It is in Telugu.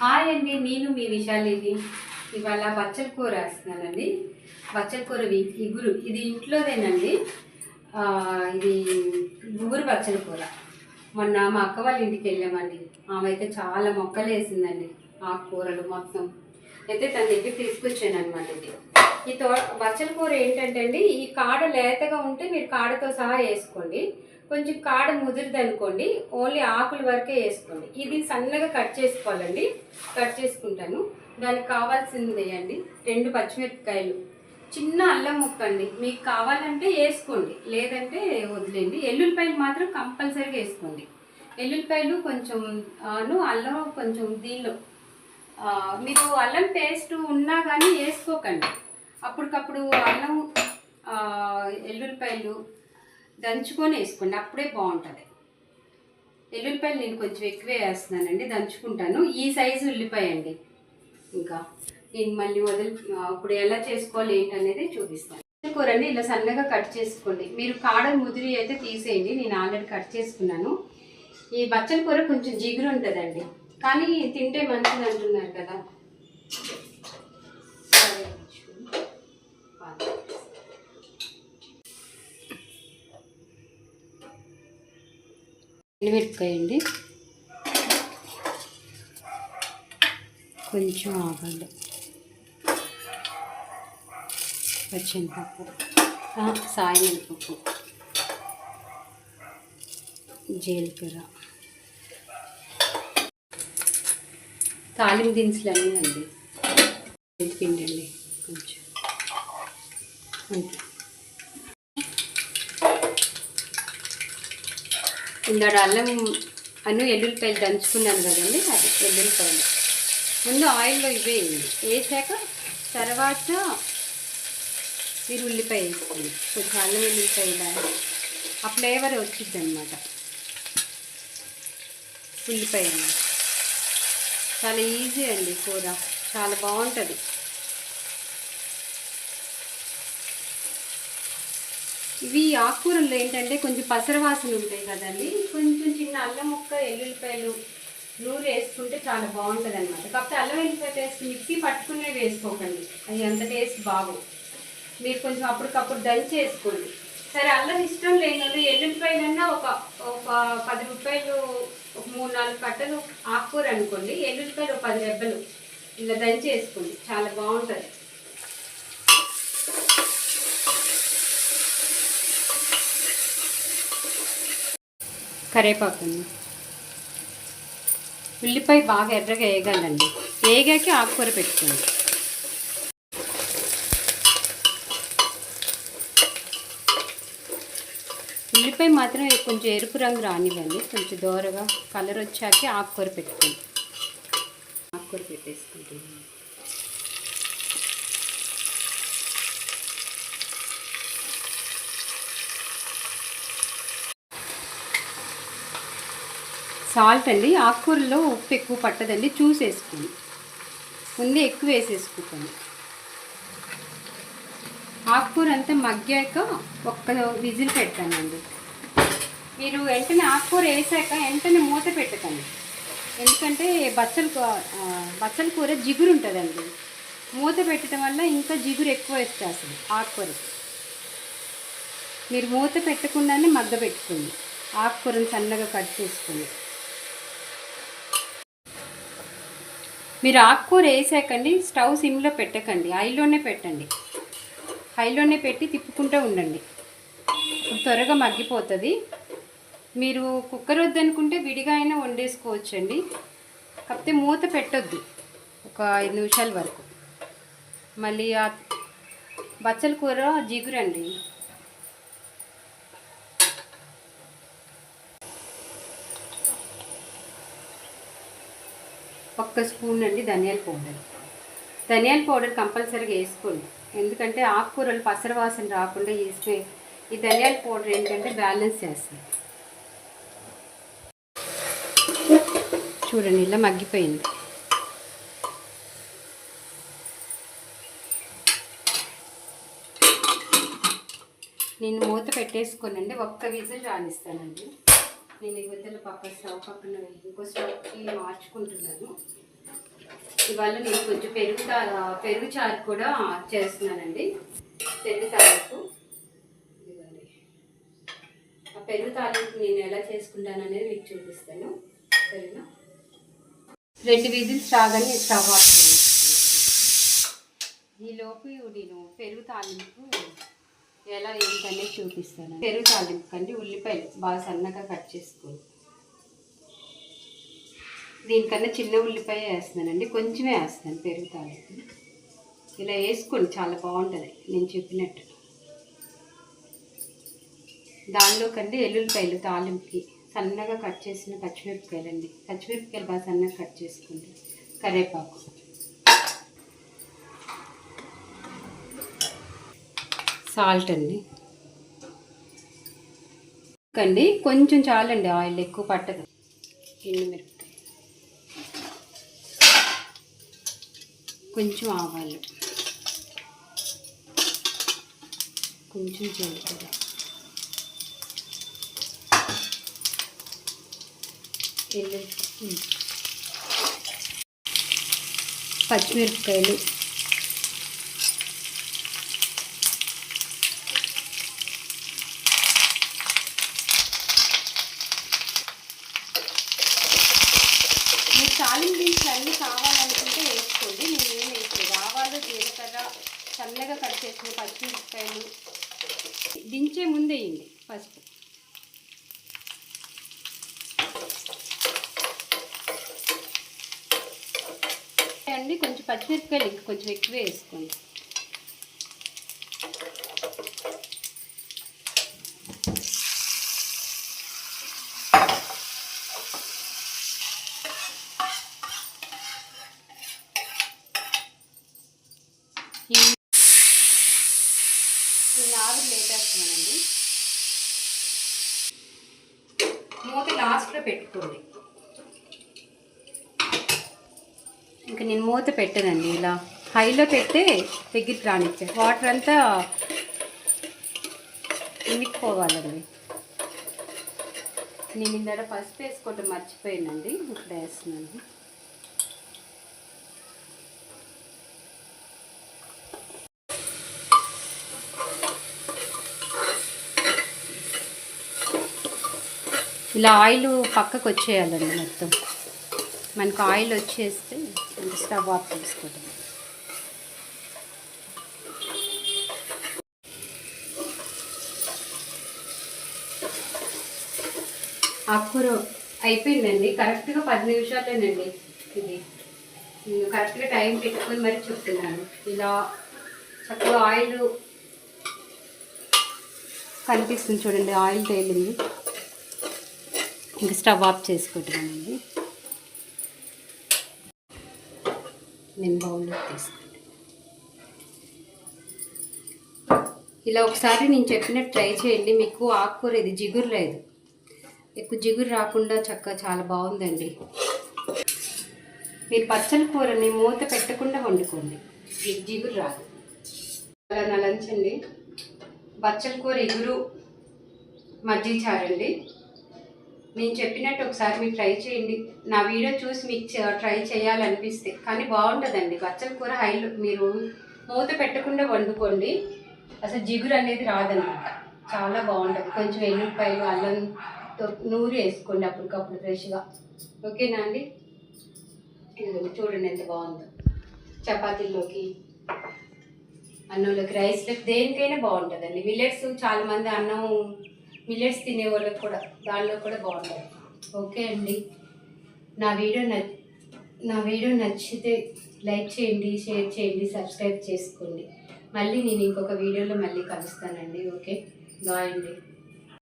హాయ్ అండి, నేను మీ విశాలిని. ఇవాళ బచ్చల కూర వేస్తున్నానండి. బచ్చల కూర ఇగురు, ఇది ఇంట్లోదేనండి. ఇది గుబురు బచ్చల కూర. మొన్న మా అక్క వాళ్ళ ఇంటికి వెళ్ళామండి. ఆమె అయితే చాలా మొక్కలు వేసిందండి, ఆకుకూరలు మొత్తం అయితే తన దగ్గర తీసుకొచ్చాను అనమాట. ఈ బచ్చల కూర ఏంటంటే అండి, ఈ కాడ లేతగా ఉంటే మీరు కాడతో సహా వేసుకోండి. కొంచెం కాడ ముదిరిది అనుకోండి, ఓన్లీ ఆకుల వరకే వేసుకోండి. ఇది సన్నగా కట్ చేసుకోవాలండి. కట్ చేసుకుంటాను. దానికి కావాల్సింది వేయండి 2 పచ్చిమిరపకాయలు, చిన్న అల్లం ముక్క అండి. మీకు కావాలంటే వేసుకోండి, లేదంటే వదిలేండి. ఎల్లుల్లిపాయలు మాత్రం కంపల్సరీగా వేసుకోండి. ఎల్లుల్లిపాయలు కొంచెం అల్లం కొంచెం దీనిలో మీకు అల్లం పేస్ట్ ఉన్నా కానీ వేసుకోకండి. అప్పటికప్పుడు అల్లం ఎల్లుల్లిపాయలు దంచుకొని వేసుకోండి, అప్పుడే బాగుంటుంది. ఎల్లుల్లిపాయలు నేను కొంచెం ఎక్కువే వేస్తున్నానండి, దంచుకుంటాను. ఈ సైజు ఉల్లిపాయ అండి. ఇంకా నేను మళ్ళీ ఇప్పుడు ఎలా చేసుకోవాలి ఏంటనేది చూపిస్తాను. కూరని ఇలా సన్నగా కట్ చేసుకోండి. మీరు కాడ ముదిరి అయితే తీసేయండి, నేను ఆల్రెడీ కట్ చేసుకున్నాను. ఈ బచ్చల కూర కొంచెం జిగురు ఉంటుందండి, కానీ తింటే మంచిది అంటున్నారు కదా. ఎండుమిరపకాయ అండి, కొంచెం ఆవాలు, పచ్చిమిరపప్పు, సాయమిరపప్పు, జీలకర్ర, తాలింపు దినుసులు అన్నీ అండి. పిండి అండి కొంచెం అంతే. ఇందాడ అల్లం ఎల్లుల్లిపాయలు దంచుకున్నాను కదండి, అది ఎల్లుల్లిపాయలు ముందు ఆయిల్లో ఇవేయండి. వేసాక తర్వాత మీరు ఉల్లిపాయ వేసుకోండి. కొంచెం అల్లం వెల్లుల్లిపాయల ఆ ఫ్లేవర్ వచ్చింది అనమాట. ఉల్లిపాయ చాలా ఈజీ అండి కూర, చాలా బాగుంటుంది. ఇవి ఆకుకూరలు ఏంటంటే కొంచెం పసరవాసన ఉంటాయి కదండి. కొంచెం చిన్న అల్లం ముక్క, ఎల్లుల్లిపాయలు, నూరు వేసుకుంటే చాలా బాగుంటుంది అనమాట. కాకపోతే అల్లం వెల్లుల్లిపాయ పేస్ట్ మిక్సీ పట్టుకునే వేసుకోకండి, అది అంత టేస్ట్ బాగు. మీరు కొంచెం అప్పటికప్పుడు దంచి వేసుకోండి. సరే, అల్లం ఇష్టం లేని వాళ్ళు ఎల్లుల్లిపాయలన్నా ఒక 10 రూపాయలు, ఒక 3-4 కట్టలు ఆకుకూర అనుకోండి, ఎల్లుల్లిపాయలు 10 రెబ్బలు ఇలా దంచి వేసుకోండి, చాలా బాగుంటుంది. కరివేపాకు, ఉల్లిపాయ బాగా ఎర్రగా వేయగాలండి. వేగాక ఆకుకూర పెట్టుకోండి. ఉల్లిపాయ మాత్రం కొంచెం ఎరుపు రంగు రానివ్వండి, కొంచెం దోరగా కలర్ వచ్చాక ఆకుకూర పెట్టుకోండి. ఆకుకూర పెట్టేసుకుంటున్నాను. సాల్ట్ అండి, ఆకుకూరలో ఉప్పు ఎక్కువ పట్టదండి, చూసి వేసుకోండి. ముందే ఎక్కువ వేసేసుకోకండి. ఆకుకూర అంతా మగ్గాక ఒక్క విజిల్ పెట్టానండి. మీరు వెంటనే ఆకుకూర వేసాక వెంటనే మూత పెట్టకండి, ఎందుకంటే బచ్చల కూర జిగురు ఉంటుందండి. మూత పెట్టడం వల్ల ఇంకా జిగురు ఎక్కువ వేస్తుంది ఆకుకూరకి. మీరు మూత పెట్టకుండానే మగ్గ పెట్టుకోండి. ఆకుకూరను సన్నగా కట్ చేసుకొని మీరు ఆకుకూర వేసాకండి స్టవ్ సిమ్లో పెట్టకండి, హైలోనే పెట్టండి. హైలోనే పెట్టి తిప్పుకుంటూ ఉండండి, త్వరగా మగ్గిపోతుంది. మీరు కుక్కర్ వద్దనుకుంటే విడిగా అయినా వండేసుకోవచ్చండి, కాకపోతే మూత పెట్టొద్దు ఒక 5 నిమిషాల వరకు. మళ్ళీ ఆ బచ్చల కూర జిగురండి. ఒక్క స్పూన్ అండి ధనియాల పౌడర్ కంపల్సరీగా వేసుకోండి, ఎందుకంటే ఆకుకూరలు పసరవాసన రాకుండా ఈ ధనియాల పౌడర్ ఏంటంటే బ్యాలెన్స్ చేస్తుంది. చూడండి ఇలా మగ్గిపోయింది. నేను మూత పెట్టేసుకోనండి, ఒక్క విజిల్ రానిస్తానండి. నేను ఈ వద్దల స్టవ్ పక్కన ఇంకో స్టవ్కి మార్చుకుంటున్నాను. ఇవాళ నేను కొంచెం పెరుగు చారు కూడా చేస్తున్నానండి. పెరుగు తాలింపు ఇవ్వండి. ఆ పెరుగు తాలింపు నేను ఎలా చేసుకుంటాను అనేది మీకు చూపిస్తాను. సరేనా? 2 విజిల్స్ రాగానే స్టవ్ ఆఫ్ చేస్తాను. ఈలోపు నేను పెరుగు తాలింపు ఎలా ఏంటనేది చూపిస్తాను. పెరుగు తాలింపు కంటే ఉల్లిపాయలు బాగా సన్నగా కట్ చేసుకోండి. దీనికన్నా చిన్న ఉల్లిపాయ వేస్తున్నానండి, కొంచెమే వేస్తాను పెరుగు తాలింపు. ఇలా వేసుకోండి, చాలా బాగుంటుంది నేను చెప్పినట్టు. దానిలో కంటే ఎల్లుల్లిపాయలు తాలింపుకి సన్నగా కట్ చేసిన పచ్చిమిరపకాయలు అండి. పచ్చిమిరపకాయలు బాగా సన్నగా కట్ చేసుకోండి. కరివేపాకు, సాల్ట్ అండి. కొంచెం చాలండి, ఆయిల్ ఎక్కువ పట్టదు. ఎండుమిరపకాయ, కొంచెం ఆవాలు, కొంచెం జీలకర్ర, పచ్చిమిరపకాయలు, తాలింపు దినుసులు అన్నీ కావాలనుకుంటే వేసుకోండి. నేను ఏం వేసుకోండి. ఆవాలు, జీలకర్ర, సన్నగా కట్ చేసిన పచ్చిమిరపకాయలు దించే ముందే వేయండి ఫస్ట్. అండి కొంచెం పచ్చిమిరపకాయలు ఇంకా కొంచెం ఎక్కువ వేసుకోండి. నేను ఆవిరి లేపేస్తున్నానండి. మూత లాస్ట్లో పెట్టుకోండి. ఇంకా నేను మూత పెట్టానండి, ఇలా హైలో పెడితే దగ్గరికి రానిచ్చాను. వాటర్ అంతా ఇమిక్కిపోవాలండి. నేను ఇందాక పసుపు వేసుకోవటం మర్చిపోయానండి, ఇప్పుడు వేస్తున్నాను. ఇలా ఆయిల్ పక్కకు వచ్చేయాలండి మొత్తం. మనకు ఆయిల్ వచ్చేస్తే స్టవ్ ఆఫ్ చేసుకోవటం. ఆకుకూర అయిపోయిందండి. కరెక్ట్గా 10 నిమిషాలేనండి. ఇది నేను కరెక్ట్గా టైం పెట్టుకొని మరి చెప్తున్నాను. ఇలా చక్కగా ఆయిల్ కనిపిస్తుంది చూడండి, ఆయిల్ తేలింది. ఇంకా స్టవ్ ఆఫ్ చేసుకుంటున్నానండి. నేను బౌల్లో తీసుకుంటాను. ఇలా ఒకసారి నేను చెప్పినట్టు ట్రై చేయండి. మీకు ఆకుకూర ఇది జిగురు లేదు, ఎక్కువ జిగురు రాకుండా చక్కగా చాలా బాగుందండి. మీరు పచ్చల కూరని మూత పెట్టకుండా వండుకోండి, మీకు జిగురు రాదు. అలా నా లంచ్ అండి. బచ్చల కూర ఇగురు మజ్జిగ చారండి. నేను చెప్పినట్టు ఒకసారి మీరు ట్రై చేయండి. నా వీడియో చూసి మీకు ట్రై చేయాలనిపిస్తే. కానీ బాగుంటుందండి బచ్చల కూర. హైలో మీరు మూత పెట్టకుండా వండుకోండి, అసలు జిగురు అనేది రాదనమాట. చాలా బాగుంటుంది. కొంచెం ఎల్లుల్లిపాయలు, అల్లంతో నూరి వేసుకోండి అప్పటికప్పుడు ఫ్రెష్గా. ఓకేనా అండి? ఇదిగోండి చూడండి ఎంత బాగుందో. చపాతీల్లోకి, అన్నంలోకి, రైస్లోకి, దేనికైనా బాగుంటుందండి. మిల్లెట్స్ చాలామంది అన్నం మిల్లెట్స్ తినే వాళ్ళకి కూడా దానిలో కూడా బాగుంటుంది. ఓకే అండి, నా వీడియో నచ్చితే లైక్ చేయండి, షేర్ చేయండి, సబ్స్క్రైబ్ చేసుకోండి. మళ్ళీ నేను ఇంకొక వీడియోలో మళ్ళీ కలుస్తానండి. ఓకే, బాయ్ అండి.